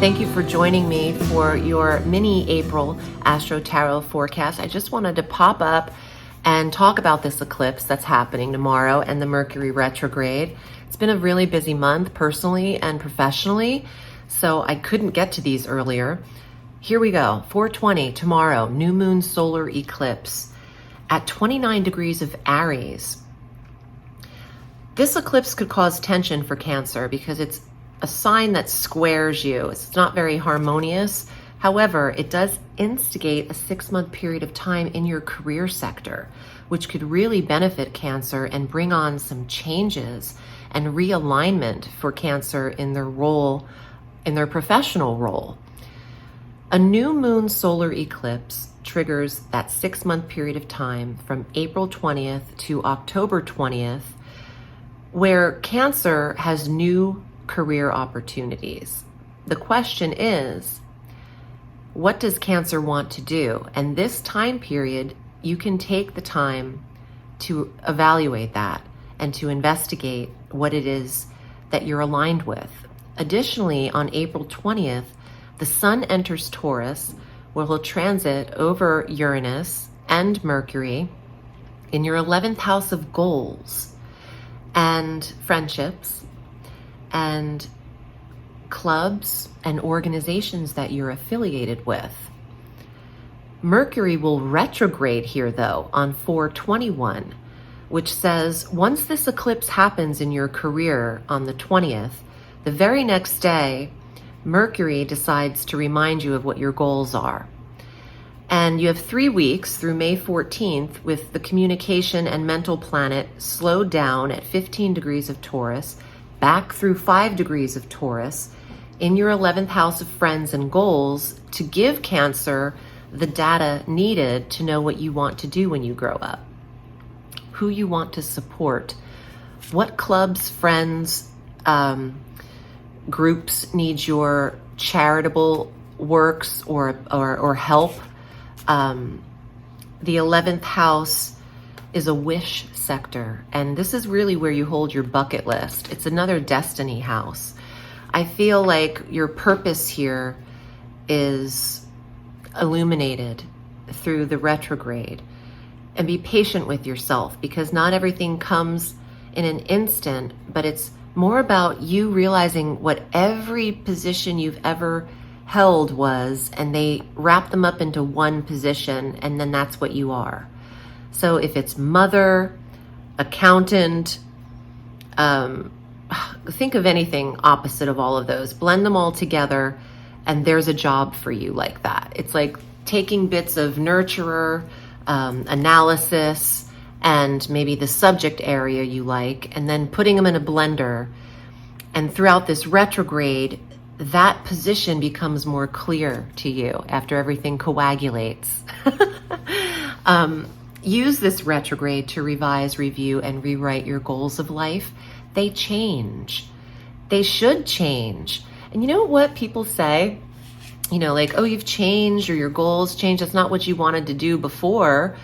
Thank you for joining me for your mini April Astro Tarot forecast. I just wanted to pop up and talk about this eclipse that's happening tomorrow and the Mercury retrograde. It's been a really busy month personally and professionally, so I couldn't get to these earlier. Here we go. 4:20 tomorrow, new moon solar eclipse at 29 degrees of Aries. This eclipse could cause tension for Cancer because it's a sign that squares you. It's not very harmonious. However, it does instigate a 6-month period of time in your career sector, which could really benefit Cancer and bring on some changes and realignment for Cancer in their role, in their professional role. A new moon solar eclipse triggers that 6-month period of time from April 20th to October 20th, where Cancer has new career opportunities. The question is, what does Cancer want to do? And this time period, you can take the time to evaluate that and to investigate what it is that you're aligned with. Additionally, on April 20th, the Sun enters Taurus, where he'll transit over Uranus and Mercury in your 11th house of goals and friendships and clubs and organizations that you're affiliated with. Mercury will retrograde here though on 4/21, which says once this eclipse happens in your career on the 20th, the very next day, Mercury decides to remind you of what your goals are. And you have 3 weeks through May 14th with the communication and mental planet slowed down at 15 degrees of Taurus, back through 5 degrees of Taurus in your 11th house of friends and goals to give Cancer the data needed to know what you want to do when you grow up, who you want to support, what clubs, friends, groups need your charitable works or help. The 11th house is a wish sector, and this is really where you hold your bucket list. It's another destiny house. I feel like your purpose here is illuminated through the retrograde. And be patient with yourself, because not everything comes in an instant, but it's more about you realizing what every position you've ever held was, and they wrap them up into one position, and then that's what you are. So if it's mother, accountant, think of anything opposite of all of those, blend them all together, and there's a job for you like that. It's like taking bits of nurturer, analysis, and maybe the subject area you like, and then putting them in a blender. And throughout this retrograde, that position becomes more clear to you after everything coagulates. Use this retrograde to revise, review, and rewrite your goals of life. They change. They should change. And you know what people say? You know, like, oh, you've changed, or your goals changed. That's not what you wanted to do before.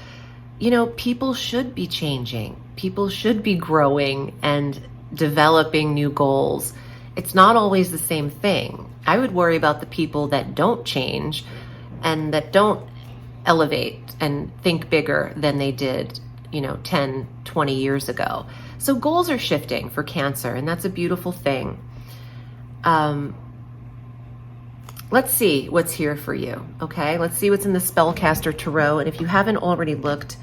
You know, people should be changing. People should be growing and developing new goals. It's not always the same thing. I would worry about the people that don't change and that don't elevate and think bigger than they did, 10, 20 years ago. So goals are shifting for Cancer, and that's a beautiful thing. Let's see what's here for you, okay? Let's see what's in the Spellcaster Tarot. And if you haven't already looked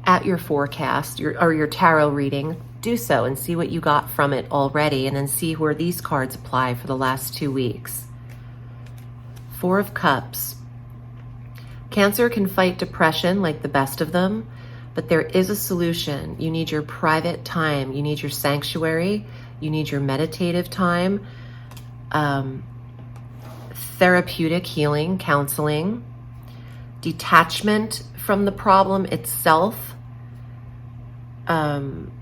at your forecast or your tarot reading, do so and see what you got from it already, and then see where these cards apply for the last 2 weeks. 4 of Cups. Cancer can fight depression like the best of them, but there is a solution. You need your private time. You need your sanctuary. You need your meditative time. Therapeutic healing, counseling, detachment from the problem itself.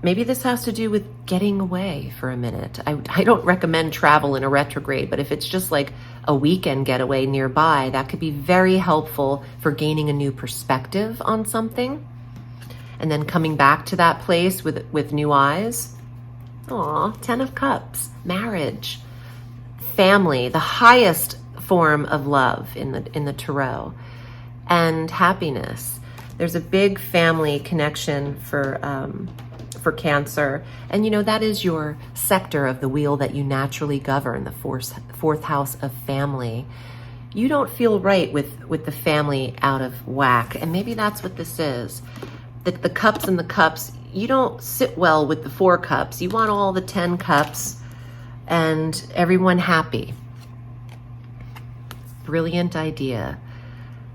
Maybe this has to do with getting away for a minute. I don't recommend travel in a retrograde, but if it's just like a weekend getaway nearby, that could be very helpful for gaining a new perspective on something and then coming back to that place with new eyes. Aw, 10 of Cups, marriage, family, the highest form of love in the tarot, and happiness. There's a big family connection for Cancer, and you know that is your sector of the wheel that you naturally govern, the fourth house of family. You don't feel right with the family out of whack, and maybe that's what this is. The cups and the cups, you don't sit well with the 4 cups. You want all the 10 cups and everyone happy. Brilliant idea.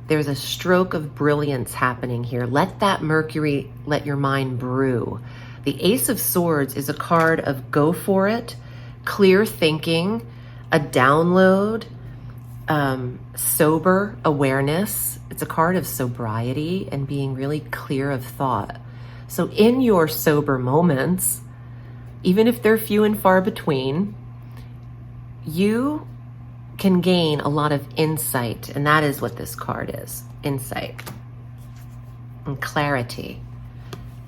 There's a stroke of brilliance happening here. Let that Mercury, let your mind brew. The Ace of Swords is a card of go for it, clear thinking, a download, sober awareness. It's a card of sobriety and being really clear of thought. So in your sober moments, even if they're few and far between, you can gain a lot of insight, and that is what this card is, insight and clarity.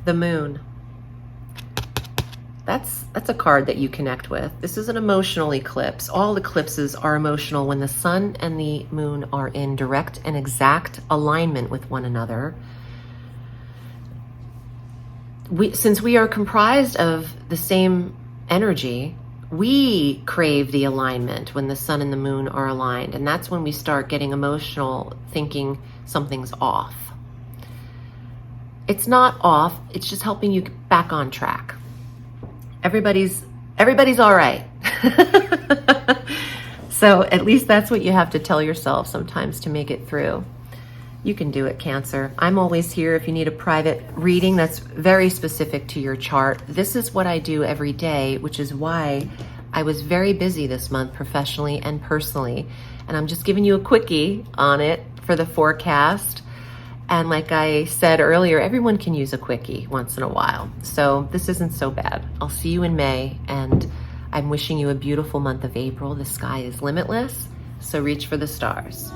The Moon. That's a card that you connect with. This is an emotional eclipse. All eclipses are emotional when the sun and the moon are in direct and exact alignment with one another. Since we are comprised of the same energy, we crave the alignment when the sun and the moon are aligned, and that's when we start getting emotional, thinking something's off. It's not off, it's just helping you get back on track. Everybody's all right. So at least that's what you have to tell yourself sometimes to make it through. You can do it, Cancer. I'm always here if you need a private reading that's very specific to your chart. This is what I do every day, which is why I was very busy this month professionally and personally. And I'm just giving you a quickie on it for the forecast. And like I said earlier, everyone can use a quickie once in a while. So this isn't so bad. I'll see you in May, and I'm wishing you a beautiful month of April. The sky is limitless, so reach for the stars.